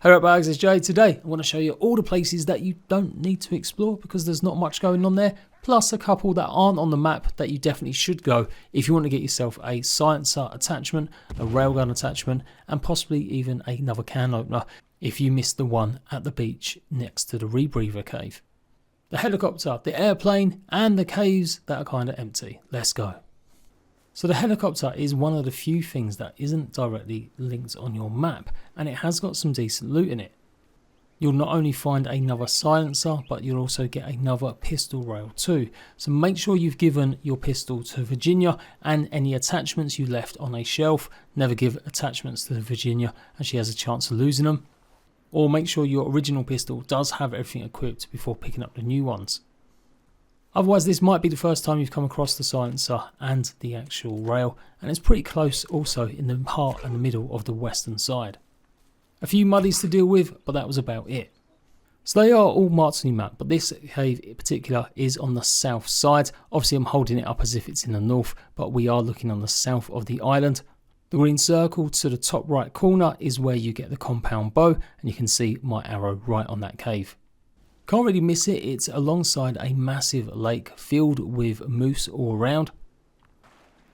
Hey up bags, it's Jade. Today I want to show you all the places that you don't need to explore because there's not much going on there, plus a couple that aren't on the map that you definitely should go if you want to get yourself a silencer attachment, a railgun attachment, and possibly even another can opener if you missed the one at the beach next to the rebreather cave. The helicopter, the airplane, and the caves that are kind of empty. Let's go. So the helicopter is one of the few things that isn't directly linked on your map, and it has got some decent loot in it. You'll not only find another silencer, but you'll also get another pistol rail too. So make sure you've given your pistol to Virginia, and any attachments you left on a shelf, never give attachments to Virginia as she has a chance of losing them. Or make sure your original pistol does have everything equipped before picking up the new ones. Otherwise, this might be the first time you've come across the silencer and the actual rail, and it's pretty close also in the heart and the middle of the western side. A few muddies to deal with, but that was about it. So they are all marked on your map, but this cave in particular is on the south side. Obviously I'm holding it up as if it's in the north, but we are looking on the south of the island. The green circle to the top right corner is where you get the compound bow, and you can see my arrow right on that cave. Can't really miss it, it's alongside a massive lake filled with moose all around.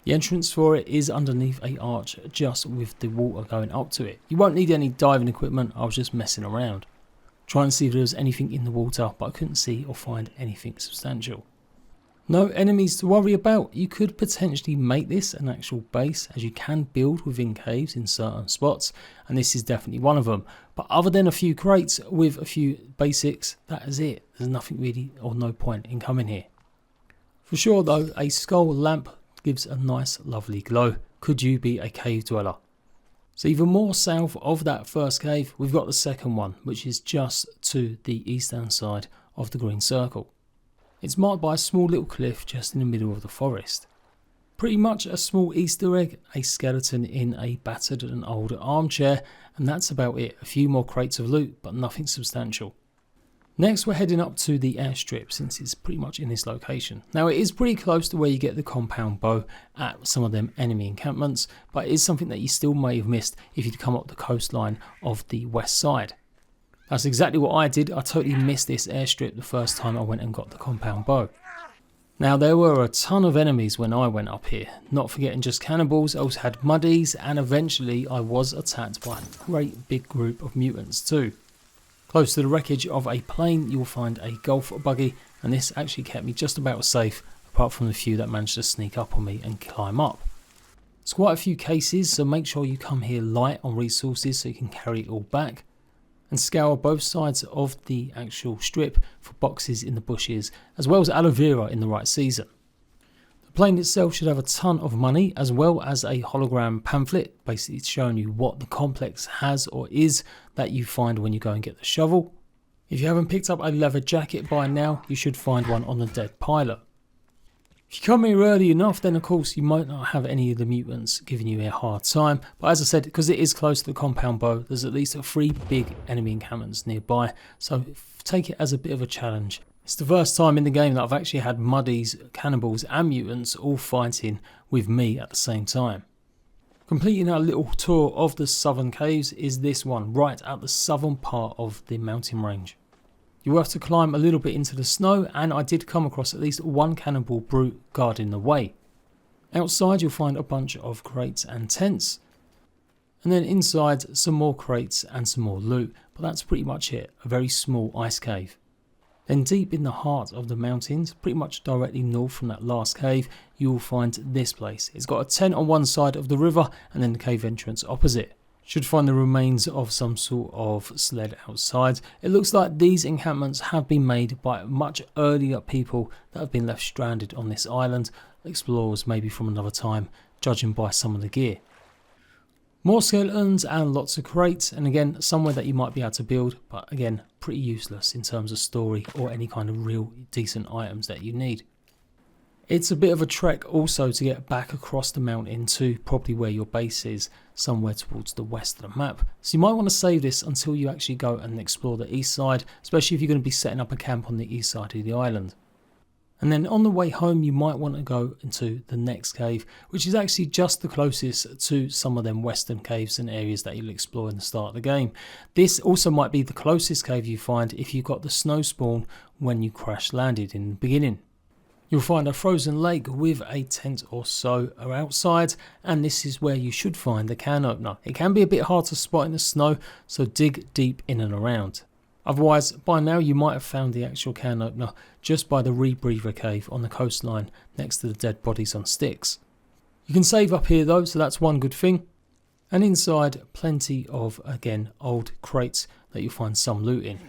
The entrance for it is underneath a arch just with the water going up to it. You won't need any diving equipment, I was just messing around. Trying to see if there was anything in the water, but I couldn't see or find anything substantial. No enemies to worry about. You could potentially make this an actual base, as you can build within caves in certain spots, and this is definitely one of them. But other than a few crates with a few basics, that is it. There's nothing really or no point in coming here. For sure though, a skull lamp gives a nice lovely glow. Could you be a cave dweller? So even more south of that first cave, we've got the second one, which is just to the eastern side of the green circle. It's marked by a small little cliff just in the middle of the forest. Pretty much a small Easter egg, a skeleton in a battered and old armchair, and that's about it. A few more crates of loot, but nothing substantial. Next we're heading up to the airstrip, since it's pretty much in this location. Now it is pretty close to where you get the compound bow at some of them enemy encampments, but it is something that you still may have missed if you'd come up the coastline of the west side. That's exactly what I did. I totally missed this airstrip the first time I went and got the compound bow. Now there were a ton of enemies when I went up here, not forgetting just cannibals. I also had muddies, and eventually I was attacked by a great big group of mutants too. Close to the wreckage of a plane you'll find a golf buggy, and this actually kept me just about safe, apart from the few that managed to sneak up on me and climb up. There's quite a few cases, so make sure you come here light on resources so you can carry it all back. And scour both sides of the actual strip for boxes in the bushes, as well as aloe vera in the right season. The plane itself should have a ton of money, as well as a hologram pamphlet, basically showing you what the complex has or is that you find when you go and get the shovel. If you haven't picked up a leather jacket by now, you should find one on the dead pilot. If you come here early enough, then of course you might not have any of the mutants giving you a hard time, but as I said, because it is close to the compound bow, there's at least 3 big enemy encampments nearby, so take it as a bit of a challenge. It's the first time in the game that I've actually had muddies, cannibals and mutants all fighting with me at the same time. Completing our little tour of the southern caves is this one, right at the southern part of the mountain range. You'll have to climb a little bit into the snow, and I did come across at least one cannibal brute guarding the way. Outside you'll find a bunch of crates and tents, and then inside some more crates and some more loot, but that's pretty much it, a very small ice cave. Then deep in the heart of the mountains, pretty much directly north from that last cave, you will find this place. It's got a tent on one side of the river and then the cave entrance opposite. Should find the remains of some sort of sled outside. It looks like these encampments have been made by much earlier people that have been left stranded on this island. Explorers maybe from another time, judging by some of the gear. More skeletons and lots of crates, and again somewhere that you might be able to build, but again pretty useless in terms of story or any kind of real decent items that you need. It's a bit of a trek also to get back across the mountain to probably where your base is, somewhere towards the west of the map. So you might want to save this until you actually go and explore the east side, especially if you're going to be setting up a camp on the east side of the island. And then on the way home, you might want to go into the next cave, which is actually just the closest to some of them western caves and areas that you'll explore in the start of the game. This also might be the closest cave you find if you got the snow spawn when you crash landed in the beginning. You'll find a frozen lake with a tent or so outside, and this is where you should find the can opener. It can be a bit hard to spot in the snow, so dig deep in and around. Otherwise, by now you might have found the actual can opener just by the Rebreather cave on the coastline next to the dead bodies on sticks. You can save up here though, so that's one good thing. And inside, plenty of, again, old crates that you'll find some loot in.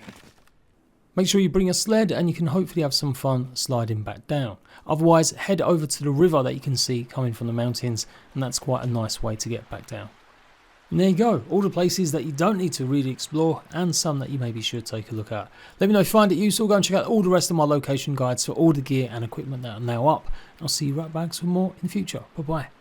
Make sure you bring a sled and you can hopefully have some fun sliding back down. Otherwise, head over to the river that you can see coming from the mountains, and that's quite a nice way to get back down. And there you go, all the places that you don't need to really explore and some that you maybe should take a look at. Let me know if you find it useful. Go and check out all the rest of my location guides for all the gear and equipment that are now up. I'll see you right back for more in the future. Bye bye.